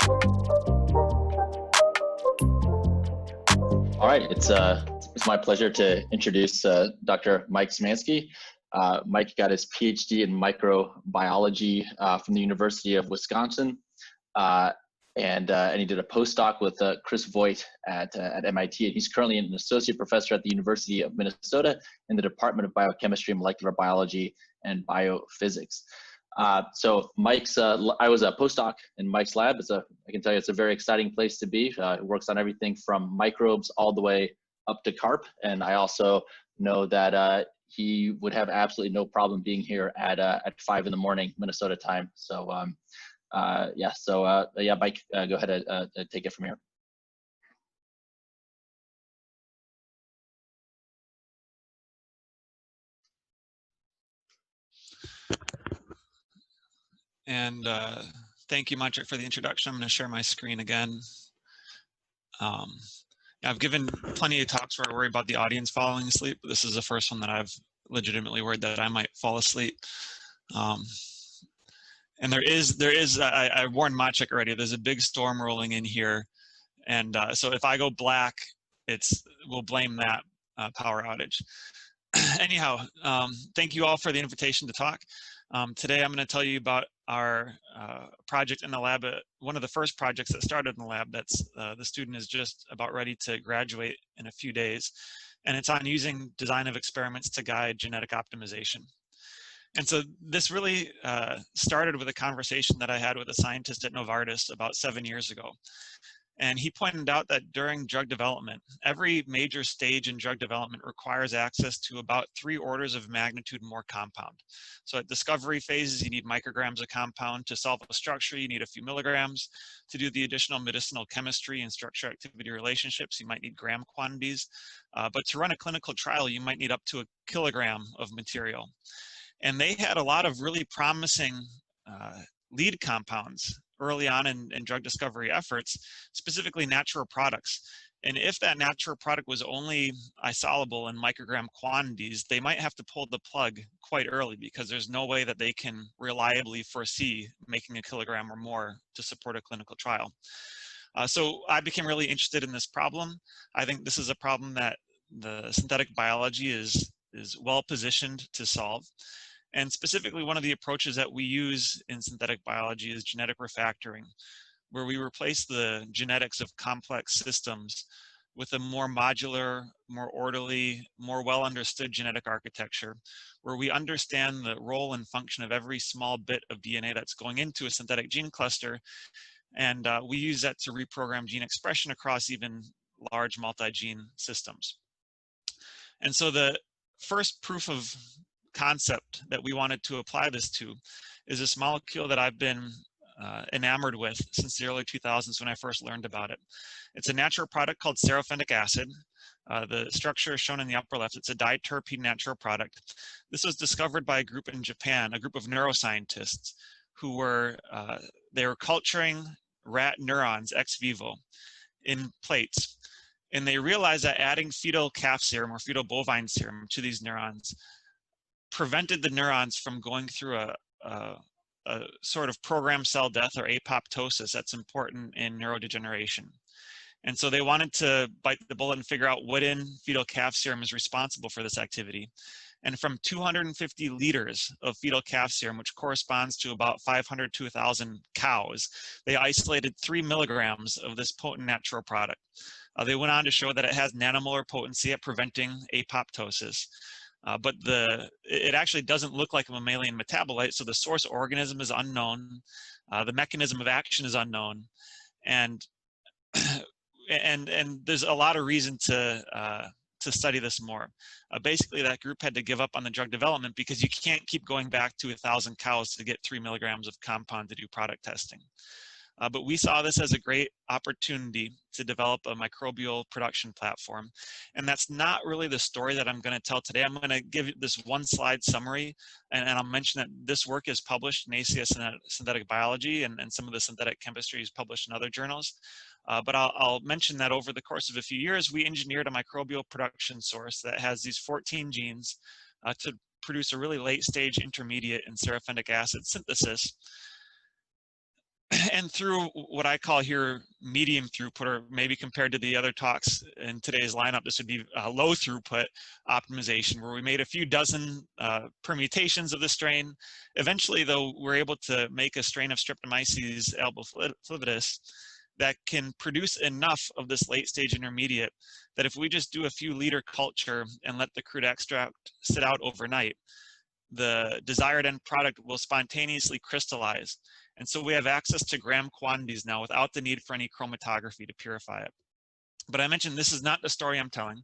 All right, it's my pleasure to introduce Dr. Mike Smanski. Mike got his PhD in microbiology from the University of Wisconsin, and he did a postdoc with Chris Voigt at MIT, and he's currently an associate professor at the University of Minnesota in the Department of Biochemistry, Molecular Biology, and Biophysics. So Mike's, I was a postdoc in Mike's lab. I can tell you it's a very exciting place to be. It works on everything from microbes all the way up to carp. And I also know that he would have absolutely no problem being here at 5 in the morning, Minnesota time. So yeah, Mike, go ahead and take it from here. And thank you, Manjit, for the introduction. I'm going to share my screen again. I've given plenty of talks where I worry about the audience falling asleep, but this is the first one that I've legitimately worried that I might fall asleep. And I warned Maciek already, there's a big storm rolling in here. And so if I go black, we'll blame that power outage. Anyhow, thank you all for the invitation to talk. Today I'm going to tell you about our project in the lab, one of the first projects that started in the lab. That's the student is just about ready to graduate in a few days, and it's on using design of experiments to guide genetic optimization. And so this really started with a conversation that I had with a scientist at Novartis about 7 years ago. And he pointed out that during drug development, every major stage in drug development requires access to about 3 orders of magnitude more compound. So at discovery phases, you need micrograms of compound. To solve a structure, you need a few milligrams. To do the additional medicinal chemistry and structure-activity relationships, you might need gram quantities. But to run a clinical trial, you might need up to 1 kilogram of material. And they had a lot of really promising lead compounds early on in drug discovery efforts, specifically natural products. And if that natural product was only isoluble in microgram quantities, they might have to pull the plug quite early because there's no way that they can reliably foresee making 1 kilogram or more to support a clinical trial. So I became really interested in this problem. I think this is a problem that the synthetic biology is well positioned to solve. And specifically, one of the approaches that we use in synthetic biology is genetic refactoring, where we replace the genetics of complex systems with a more modular, more orderly, more well-understood genetic architecture, where we understand the role and function of every small bit of DNA that's going into a synthetic gene cluster. And we use that to reprogram gene expression across even large multi-gene systems. And so the first proof of concept that we wanted to apply this to is this molecule that I've been enamored with since the early 2000s when I first learned about it. It's a natural product called serofenic acid. The structure is shown in the upper left. It's a diterpene natural product. This was discovered by a group in Japan, a group of neuroscientists who were culturing rat neurons ex vivo in plates. And they realized that adding fetal calf serum or fetal bovine serum to these neurons prevented the neurons from going through a sort of programmed cell death or apoptosis that's important in neurodegeneration. And so they wanted to bite the bullet and figure out what in fetal calf serum is responsible for this activity. And from 250 liters of fetal calf serum, which corresponds to about 500 to 1,000 cows, they isolated 3 milligrams of this potent natural product. They went on to show that it has nanomolar potency at preventing apoptosis. But it actually doesn't look like a mammalian metabolite, so the source organism is unknown, the mechanism of action is unknown, and there's a lot of reason to study this more. Basically, that group had to give up on the drug development because you can't keep going back to 1,000 cows to get 3 milligrams of compound to do product testing. But we saw this as a great opportunity to develop a microbial production platform. And that's not really the story that I'm going to tell today. I'm going to give you this 1-slide summary, and I'll mention that this work is published in ACS Synthetic Biology, and some of the synthetic chemistry is published in other journals. But I'll mention that over the course of a few years, we engineered a microbial production source that has these 14 genes to produce a really late-stage intermediate in serofenic acid synthesis. And through what I call here medium throughput, or maybe compared to the other talks in today's lineup, this would be low throughput optimization, where we made a few dozen permutations of the strain. Eventually, though, we're able to make a strain of Streptomyces albifluvitis that can produce enough of this late stage intermediate that if we just do a few liter culture and let the crude extract sit out overnight, the desired end product will spontaneously crystallize. And so we have access to gram quantities now without the need for any chromatography to purify it. But I mentioned this is not the story I'm telling.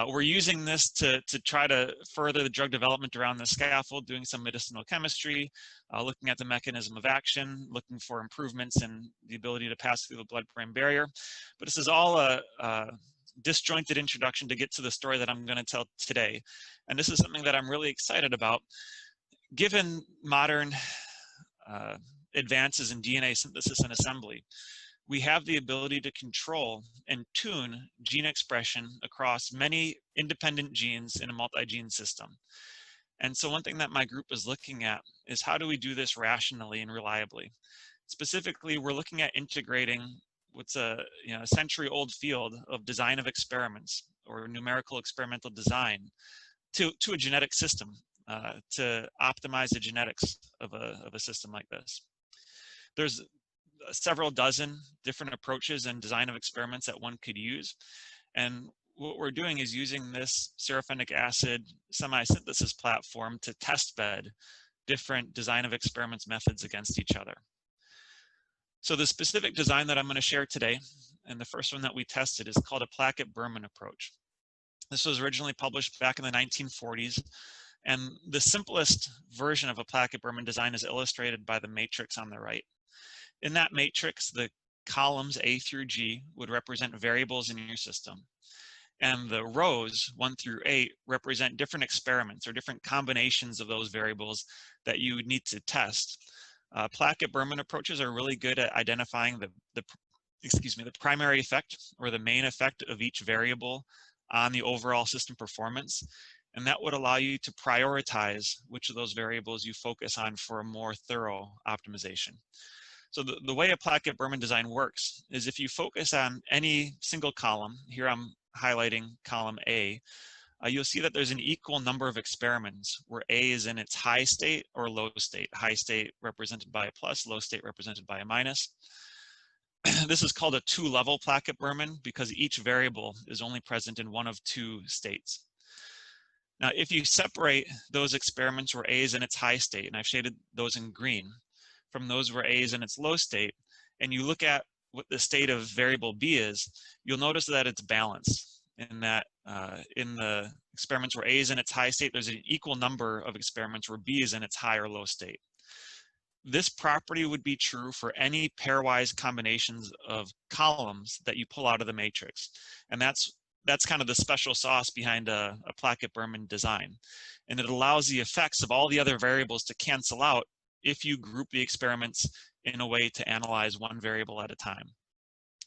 We're using this to try to further the drug development around the scaffold, doing some medicinal chemistry, looking at the mechanism of action, looking for improvements in the ability to pass through the blood-brain barrier. But this is all a disjointed introduction to get to the story that I'm going to tell today. And this is something that I'm really excited about. Given modern advances in DNA synthesis and assembly, we have the ability to control and tune gene expression across many independent genes in a multi-gene system. And so one thing that my group is looking at is how do we do this rationally and reliably? Specifically, we're looking at integrating what's a century-old field of design of experiments, or numerical experimental design, to a genetic system to optimize the genetics of a system like this. There's several dozen different approaches and design of experiments that one could use. And what we're doing is using this seraphenic acid semi-synthesis platform to test bed different design of experiments methods against each other. So the specific design that I'm going to share today, and the first one that we tested, is called a placket Berman approach. This was originally published back in the 1940s. And the simplest version of a placket Berman design is illustrated by the matrix on the right. In that matrix, the columns A through G would represent variables in your system. And the rows 1 through 8 represent different experiments or different combinations of those variables that you would need to test. Placket Berman approaches are really good at identifying the primary effect or the main effect of each variable on the overall system performance. And that would allow you to prioritize which of those variables you focus on for a more thorough optimization. So the way a placket Berman design works is if you focus on any single column, here I'm highlighting column A, you'll see that there's an equal number of experiments where A is in its high state or low state. High state represented by a plus, low state represented by a minus. This is called a two-level placket Berman because each variable is only present in one of two states. Now, if you separate those experiments where A is in its high state, and I've shaded those in green, from those where A is in its low state, and you look at what the state of variable B is, you'll notice that it's balanced in that in the experiments where A is in its high state, there's an equal number of experiments where B is in its high or low state. This property would be true for any pairwise combinations of columns that you pull out of the matrix. And that's kind of the special sauce behind a placket Berman design. And it allows the effects of all the other variables to cancel out if you group the experiments in a way to analyze one variable at a time.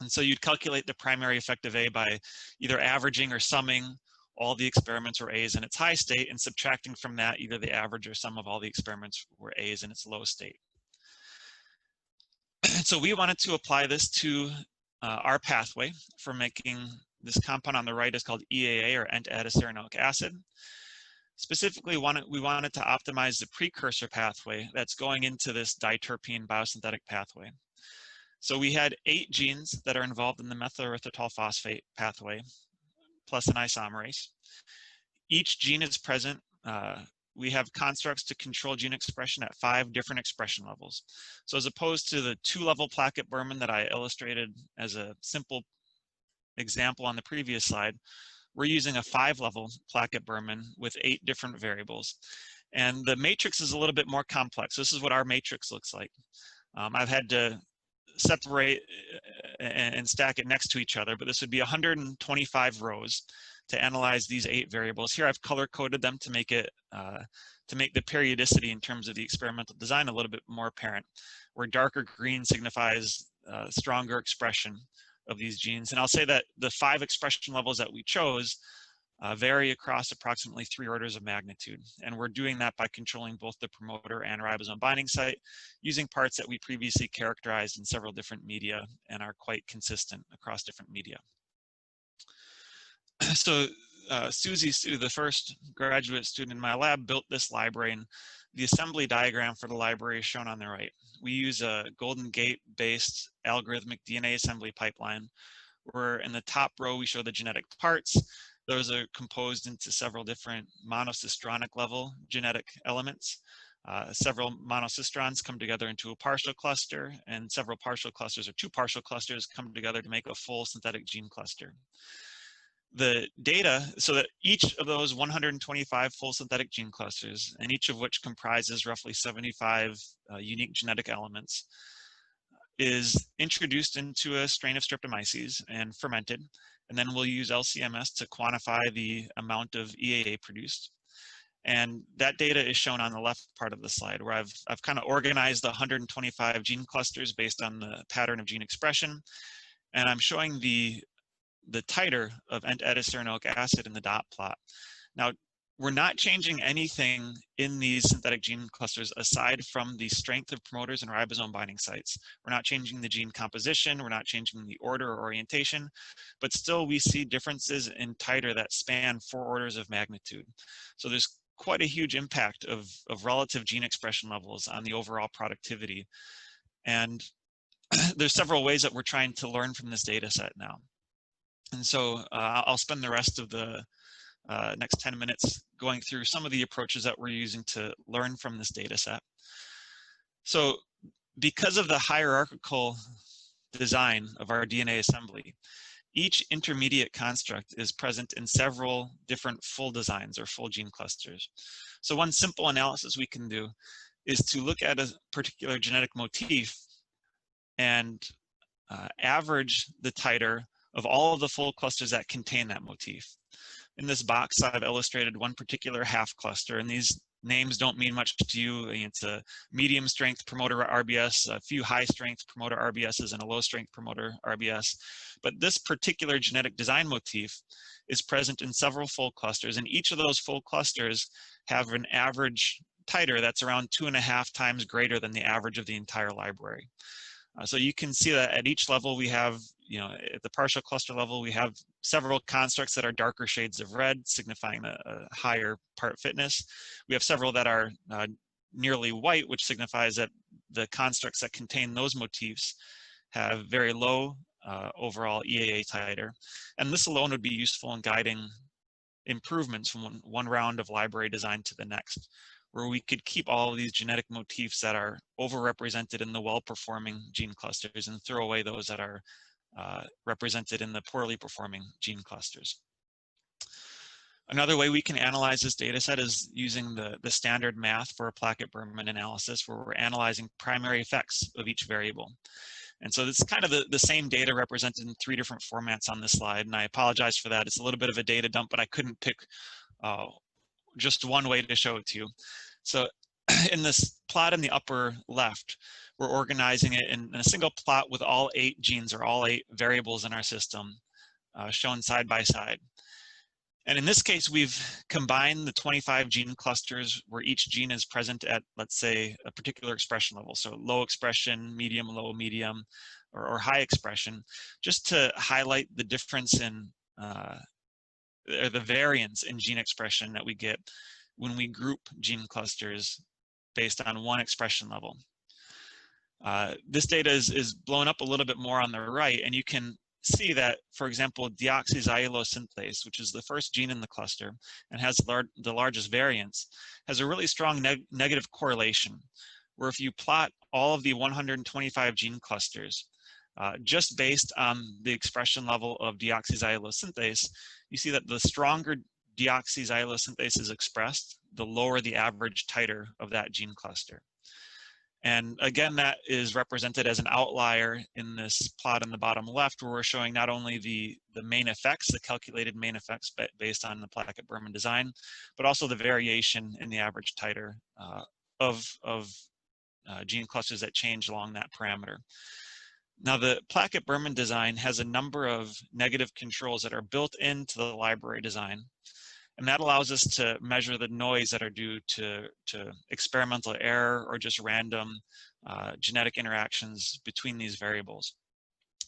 And so you'd calculate the primary effect of A by either averaging or summing all the experiments where A is in its high state and subtracting from that either the average or sum of all the experiments where A is in its low state. So we wanted to apply this to our pathway for making this compound on the right is called EAA, or N-adecyanoic acid. Specifically, we wanted to optimize the precursor pathway that's going into this diterpene biosynthetic pathway. So we had 8 genes that are involved in the methylerythritol phosphate pathway, plus an isomerase. Each gene is present. We have constructs to control gene expression at 5 different expression levels. So as opposed to the 2-level placket Berman that I illustrated as a simple example on the previous slide, we're using a 5-level placket Berman with 8 different variables. And the matrix is a little bit more complex. This is what our matrix looks like. I've had to separate and stack it next to each other, but this would be 125 rows to analyze these 8 variables. Here I've color-coded them to make it to make the periodicity in terms of the experimental design a little bit more apparent, where darker green signifies stronger expression of these genes. And I'll say that the 5 expression levels that we chose vary across approximately 3 orders of magnitude. And we're doing that by controlling both the promoter and ribosome binding site using parts that we previously characterized in several different media and are quite consistent across different media. So Susie Sue, the first graduate student in my lab, built this library, and the assembly diagram for the library is shown on the right. We use a Golden Gate-based algorithmic DNA assembly pipeline, where in the top row we show the genetic parts. Those are composed into several different monocistronic level genetic elements. Several monocistrons come together into a partial cluster, and several partial clusters or 2 partial clusters come together to make a full synthetic gene cluster. The data, so that each of those 125 full synthetic gene clusters, and each of which comprises roughly 75 unique genetic elements, is introduced into a strain of streptomyces and fermented, and then we'll use LC-MS to quantify the amount of EAA produced. And that data is shown on the left part of the slide, where I've kind of organized the 125 gene clusters based on the pattern of gene expression, and I'm showing the titer of N-editosterinolic acid in the dot plot. Now, we're not changing anything in these synthetic gene clusters aside from the strength of promoters and ribosome binding sites. We're not changing the gene composition, we're not changing the order or orientation, but still we see differences in titer that span 4 orders of magnitude. So there's quite a huge impact of relative gene expression levels on the overall productivity. And there's several ways that we're trying to learn from this data set now. And so I'll spend the rest of the next 10 minutes going through some of the approaches that we're using to learn from this data set. So because of the hierarchical design of our DNA assembly, each intermediate construct is present in several different full designs or full gene clusters. So one simple analysis we can do is to look at a particular genetic motif and average the titer of all of the full clusters that contain that motif. In this box, I've illustrated one particular half cluster, and these names don't mean much to you. It's a medium strength promoter RBS, a few high strength promoter RBSs, and a low strength promoter RBS. But this particular genetic design motif is present in several full clusters, and each of those full clusters have an average titer that's around 2.5 times greater than the average of the entire library. So you can see that at each level we have, at the partial cluster level, we have several constructs that are darker shades of red, signifying a higher part fitness. We have several that are nearly white, which signifies that the constructs that contain those motifs have very low overall EAA titer. And this alone would be useful in guiding improvements from one round of library design to the next, where we could keep all of these genetic motifs that are overrepresented in the well-performing gene clusters and throw away those that are represented in the poorly performing gene clusters. Another way we can analyze this data set is using the standard math for a Placke Berman analysis, where we're analyzing primary effects of each variable. And so it's kind of the same data represented in 3 different formats on this slide, and I apologize for that. It's a little bit of a data dump, but I couldn't pick just one way to show it to you. So in this plot in the upper left, we're organizing it in a single plot with all 8 genes or all 8 variables in our system shown side by side. And in this case, we've combined the 25 gene clusters where each gene is present at, let's say, a particular expression level. So low expression, medium, low, medium, or high expression, just to highlight the difference in or the variance in gene expression that we get when we group gene clusters based on one expression level. This data is blown up a little bit more on the right, and you can see that, for example, deoxyxylose synthase, which is the first gene in the cluster and has the largest variance, has a really strong negative correlation, where if you plot all of the 125 gene clusters just based on the expression level of deoxyxylose synthase, you see that the stronger deoxyxylose synthase is expressed, the lower the average titer of that gene cluster. And again, that is represented as an outlier in this plot in the bottom left, where we're showing not only the main effects, the calculated main effects based on the Placke Berman design, but also the variation in the average titer of gene clusters that change along that parameter. Now, the Placke Berman design has a number of negative controls that are built into the library design, and that allows us to measure the noise that are due to experimental error or just random genetic interactions between these variables.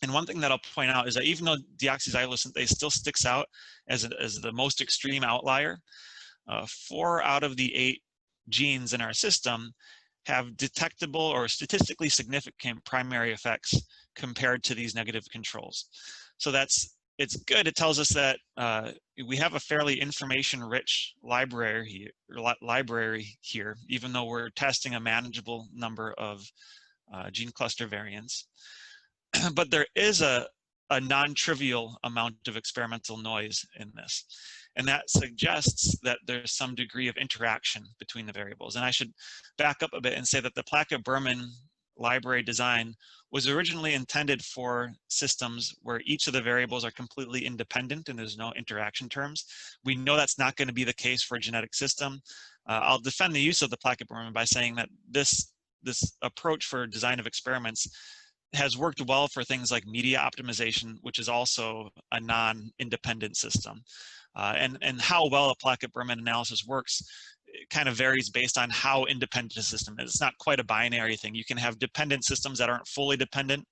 And one thing that I'll point out is that even though deoxyxylosinthase still sticks out as the most extreme outlier, 4 out of the 8 genes in our system have detectable or statistically significant primary effects compared to these negative controls. So it's good. It tells us that we have a fairly information-rich library here, even though we're testing a manageable number of gene cluster variants. But there is a non-trivial amount of experimental noise in this. And that suggests that there's some degree of interaction between the variables. And I should back up a bit and say that the Placke Berman library design was originally intended for systems where each of the variables are completely independent and there's no interaction terms. We know that's not going to be the case for a genetic system. I'll defend the use of the Placke Berman by saying that this approach for design of experiments has worked well for things like media optimization, which is also a non-independent system. And how well a Placke Berman analysis works, it kind of varies based on how independent a system is. It's not quite a binary thing. You can have dependent systems that aren't fully dependent,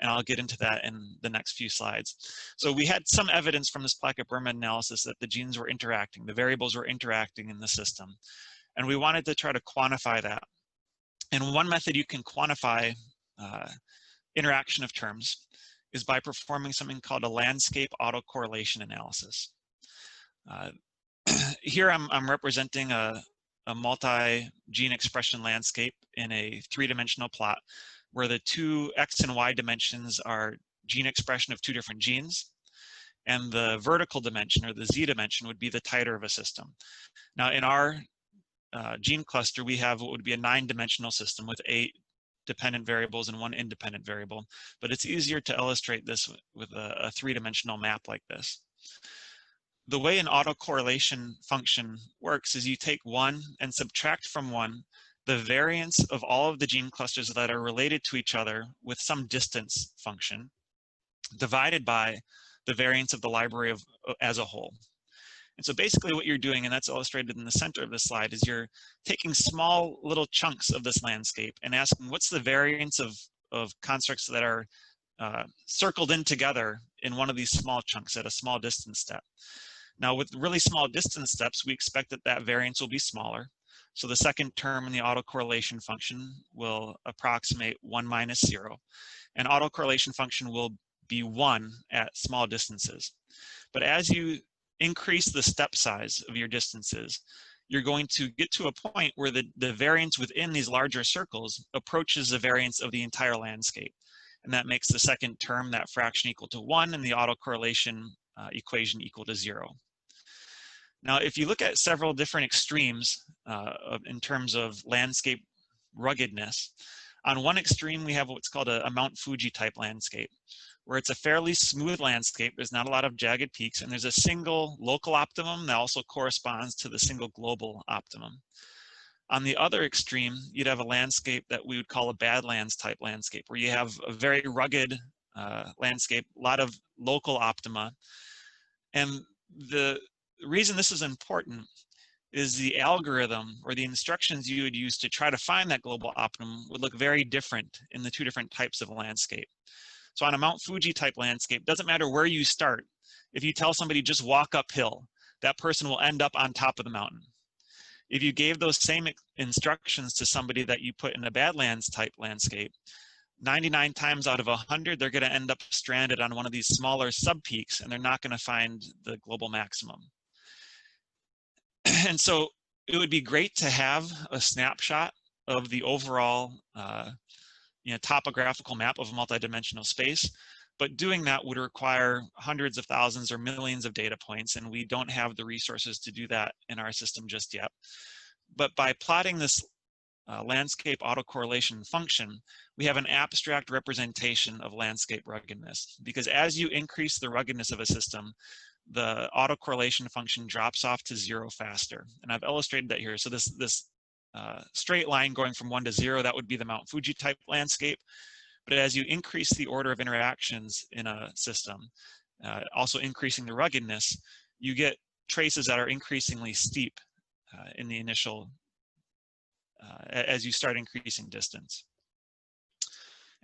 and I'll get into that in the next few slides. So we had some evidence from this Placke Berman analysis that the genes were interacting, the variables were interacting in the system, and we wanted to try to quantify that. And one method you can quantify interaction of terms is by performing something called a landscape autocorrelation analysis. Here I'm representing a multi-gene expression landscape in a 3-dimensional plot where the 2 X and Y dimensions are gene expression of 2 different genes, and the vertical dimension, or the Z dimension, would be the titer of a system. Now in our gene cluster, we have what would be a 9-dimensional system with 8 dependent variables and 1 independent variable, but it's easier to illustrate this with a 3-dimensional map like this. The way an autocorrelation function works is you take 1 and subtract from 1 the variance of all of the gene clusters that are related to each other with some distance function, divided by the variance of the library as a whole. And so basically what you're doing, and that's illustrated in the center of this slide, is you're taking small little chunks of this landscape and asking what's the variance of constructs that are circled in together in one of these small chunks at a small distance step. Now with really small distance steps, we expect that that variance will be smaller. So the second term in the autocorrelation function will approximate 1 minus 0. And autocorrelation function will be 1 at small distances. But as you increase the step size of your distances, you're going to get to a point where the variance within these larger circles approaches the variance of the entire landscape. And that makes the second term, that fraction, equal to 1 and the autocorrelation equation equal to 0. Now, if you look at several different extremes in terms of landscape ruggedness, on one extreme we have what's called a Mount Fuji type landscape, where it's a fairly smooth landscape. There's not a lot of jagged peaks, and there's a single local optimum that also corresponds to the single global optimum. On the other extreme, you'd have a landscape that we would call a Badlands type landscape, where you have a very rugged landscape, a lot of local optima. And the reason this is important is the algorithm or the instructions you would use to try to find that global optimum would look very different in the 2 different types of landscape. So on a Mount Fuji type landscape, doesn't matter where you start. If you tell somebody just walk uphill, that person will end up on top of the mountain. If you gave those same instructions to somebody that you put in a Badlands type landscape, 99 times out of 100, they're going to end up stranded on one of these smaller subpeaks, and they're not going to find the global maximum. And so it would be great to have a snapshot of the overall topographical map of a multidimensional space, but doing that would require hundreds of thousands or millions of data points, and we don't have the resources to do that in our system just yet. But by plotting this landscape autocorrelation function, we have an abstract representation of landscape ruggedness, because as you increase the ruggedness of a system, the autocorrelation function drops off to 0 faster. And I've illustrated that here. So this straight line going from 1 to 0, that would be the Mount Fuji type landscape. But as you increase the order of interactions in a system, also increasing the ruggedness, you get traces that are increasingly steep in the initial, as you start increasing distance.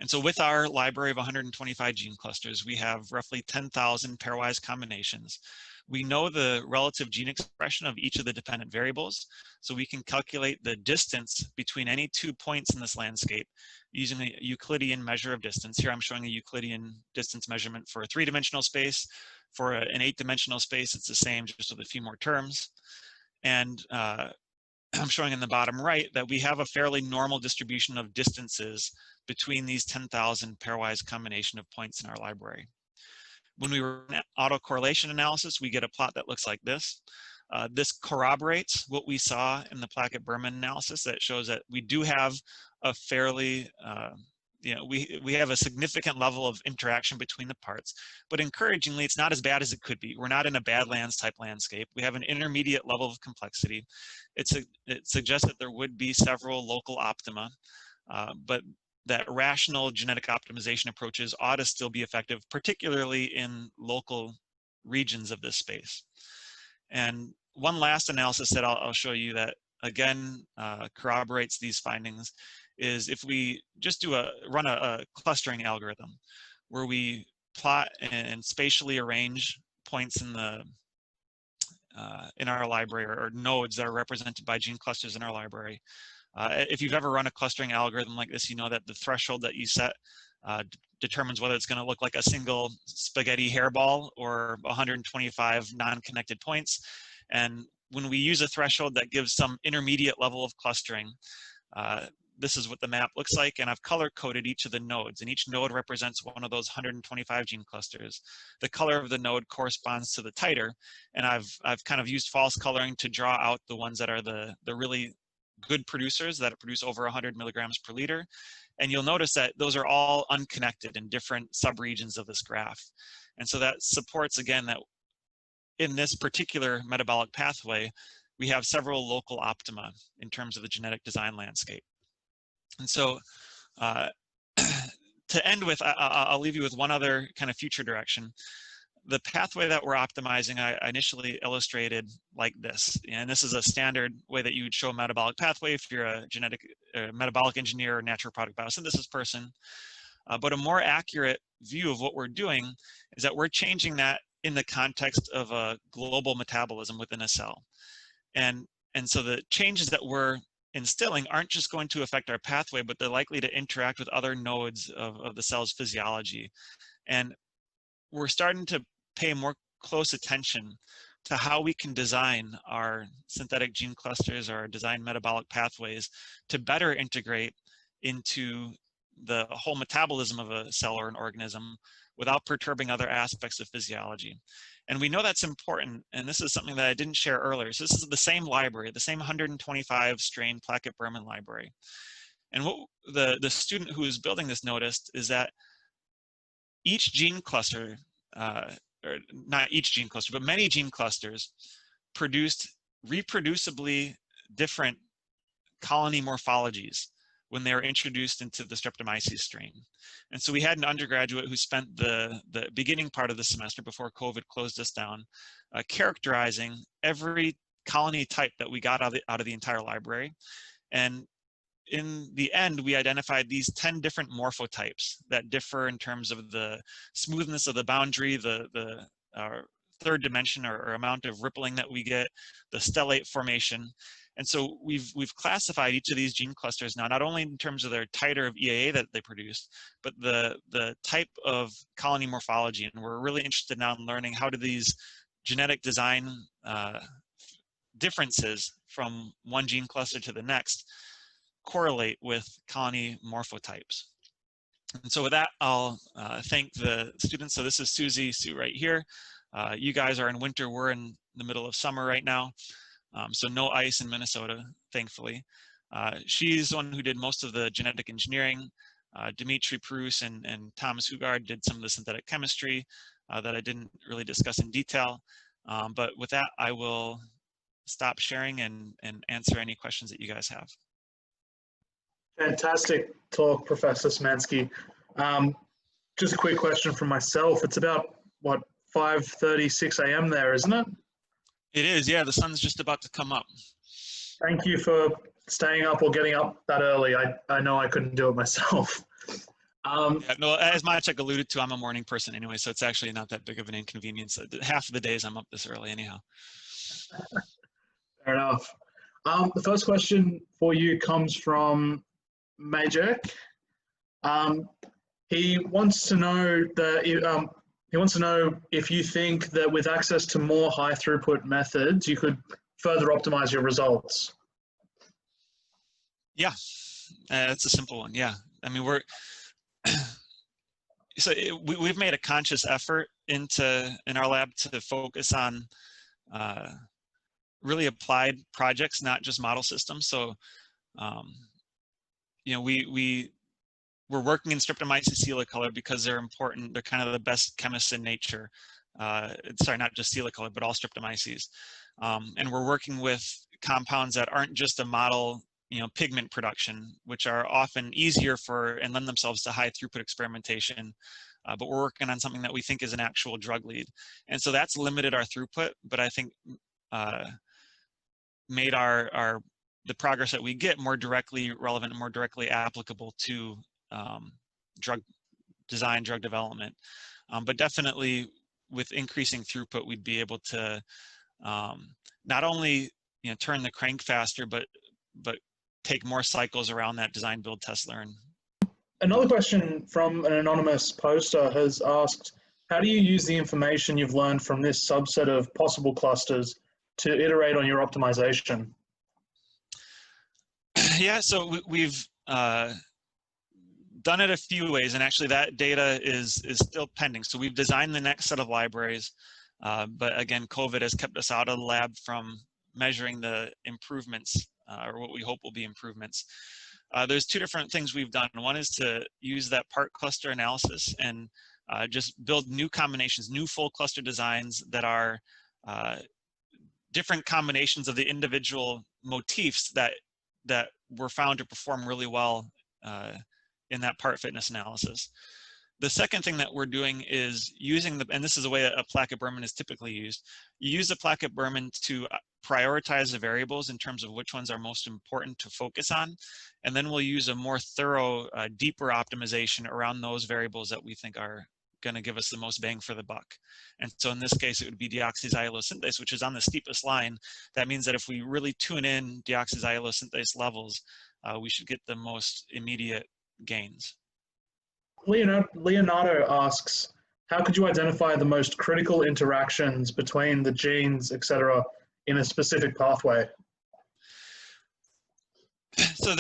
And so with our library of 125 gene clusters, we have roughly 10,000 pairwise combinations. We know the relative gene expression of each of the dependent variables, so we can calculate the distance between any 2 points in this landscape using a Euclidean measure of distance. Here I'm showing a Euclidean distance measurement for a 3-dimensional space. For an 8-dimensional space, it's the same, just with a few more terms. And I'm showing in the bottom right that we have a fairly normal distribution of distances between these 10,000 pairwise combination of points in our library. When we run autocorrelation analysis, we get a plot that looks like this. This corroborates what we saw in the Placke Berman analysis that shows that we do have a fairly, we have a significant level of interaction between the parts, but encouragingly, it's not as bad as it could be. We're not in a Badlands type landscape. We have an intermediate level of complexity. It suggests that there would be several local optima, but that rational genetic optimization approaches ought to still be effective, particularly in local regions of this space. And one last analysis that I'll show you that, again, corroborates these findings is if we just run a clustering algorithm where we plot and spatially arrange points in the in our library, or nodes that are represented by gene clusters in our library. If you've ever run a clustering algorithm like this, you know that the threshold that you set determines whether it's going to look like a single spaghetti hairball or 125 non-connected points. And when we use a threshold that gives some intermediate level of clustering, this is what the map looks like, and I've color-coded each of the nodes, and each node represents one of those 125 gene clusters. The color of the node corresponds to the titer, and I've kind of used false coloring to draw out the ones that are the really good producers that produce over 100 milligrams per liter. And you'll notice that those are all unconnected in different subregions of this graph. And so that supports, again, that in this particular metabolic pathway, we have several local optima in terms of the genetic design landscape. And so to end with, I'll leave you with one other kind of future direction. The pathway that we're optimizing, I initially illustrated like this. And this is a standard way that you would show a metabolic pathway if you're a metabolic engineer or natural product biosynthesis person. But a more accurate view of what we're doing is that we're changing that in the context of a global metabolism within a cell. And so the changes that we're instilling aren't just going to affect our pathway, but they're likely to interact with other nodes of the cell's physiology. And we're starting to pay more close attention to how we can design our synthetic gene clusters or design metabolic pathways to better integrate into the whole metabolism of a cell or an organism without perturbing other aspects of physiology. And we know that's important, and this is something that I didn't share earlier. So this is the same library, the same 125 strain Placke Berman library. And what the student who is building this noticed is that each gene cluster, or not each gene cluster, but many gene clusters produced reproducibly different colony morphologies when they were introduced into the Streptomyces strain. And so we had an undergraduate who spent the beginning part of the semester before COVID closed us down, characterizing every colony type that we got out of the entire library. And in the end, we identified these 10 different morphotypes that differ in terms of the smoothness of the boundary, the third dimension or amount of rippling that we get, the stellate formation. And so we've classified each of these gene clusters now, not only in terms of their titer of EAA that they produce, but the type of colony morphology. And we're really interested now in learning how do these genetic design differences from one gene cluster to the next correlate with colony morphotypes. And so with that, I'll thank the students. So this is Sue right here. You guys are in winter, we're in the middle of summer right now. So no ice in Minnesota, thankfully. She's the one who did most of the genetic engineering. Dimitri Pruss and Thomas Hugard did some of the synthetic chemistry that I didn't really discuss in detail. But with that, I will stop sharing and answer any questions that you guys have. Fantastic talk, Professor Smanski. Just a quick question from myself. It's about, what, 5:36 a.m. there, isn't it? It is, yeah. The sun's just about to come up. Thank you for staying up or getting up that early. I know I couldn't do it myself. Yeah, no, as Maciek alluded to, I'm a morning person anyway, so it's actually not that big of an inconvenience. Half of the days I'm up this early anyhow. Fair enough. The first question for you comes from Majek. He wants to know that he wants to know if you think that with access to more high throughput methods, you could further optimize your results. Yeah, that's a simple one. Yeah, I mean we've made a conscious effort in our lab to focus on really applied projects, not just model systems. So, you know, we're working in streptomyces silicolor because they're important. They're kind of the best chemists in nature. Sorry, not just silicolor, but all streptomyces. And we're working with compounds that aren't just a model, you know, pigment production, which are often easier for and lend themselves to high throughput experimentation. But we're working on something that we think is an actual drug lead. And so that's limited our throughput, but I think made the progress that we get more directly relevant and more directly applicable to drug design, drug development. But definitely with increasing throughput, we'd be able to not only, you know, turn the crank faster, but take more cycles around that design, build, test, learn. Another question from an anonymous poster has asked, how do you use the information you've learned from this subset of possible clusters to iterate on your optimization? Yeah, so we've done it a few ways, and actually that data is still pending. So we've designed the next set of libraries, but again, COVID has kept us out of the lab from measuring the improvements, or what we hope will be improvements. There's two different things we've done. One is to use that part cluster analysis and just build new combinations, new full cluster designs that are different combinations of the individual motifs that were found to perform really well in that part fitness analysis. The second thing that we're doing is using and this is the way a placket Berman is typically used. You use the placket Berman to prioritize the variables in terms of which ones are most important to focus on. And then we'll use a more thorough, deeper optimization around those variables that we think are going to give us the most bang for the buck. And so in this case, it would be deoxyxyllose synthase, which is on the steepest line. That means that if we really tune in deoxyxyllose synthase levels, we should get the most immediate gains. Leonardo asks, how could you identify the most critical interactions between the genes, etc., in a specific pathway? So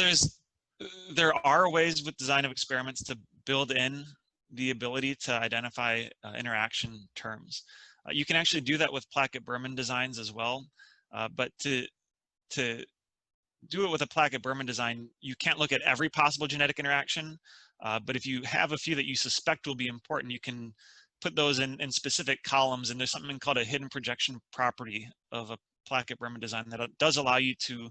there are ways with design of experiments to build in the ability to identify interaction terms. You can actually do that with placket Berman designs as well, but to do it with a placket Berman design, you can't look at every possible genetic interaction, but if you have a few that you suspect will be important, you can put those in specific columns, and there's something called a hidden projection property of a placket Berman design that does allow you to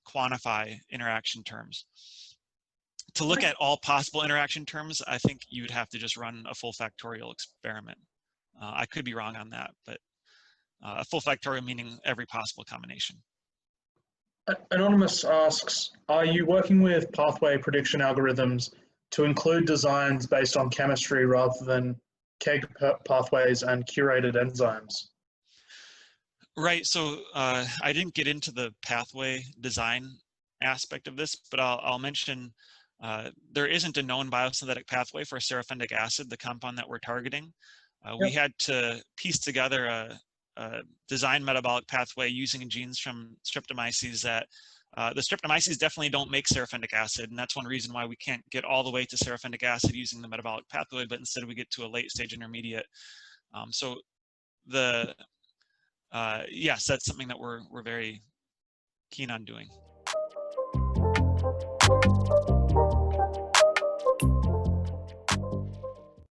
quantify interaction terms. To look at all possible interaction terms, I think you would have to just run a full factorial experiment. I could be wrong on that, but a full factorial meaning every possible combination. Anonymous asks, are you working with pathway prediction algorithms to include designs based on chemistry rather than KEGG pathways and curated enzymes? Right, so I didn't get into the pathway design aspect of this, but I'll mention there isn't a known biosynthetic pathway for seraphendic acid, the compound that we're targeting. We had to piece together a design metabolic pathway using genes from streptomyces that the streptomyces definitely don't make seraphendic acid, and that's one reason why we can't get all the way to seraphendic acid using the metabolic pathway, but instead we get to a late stage intermediate. So yes, that's something that we're very keen on doing.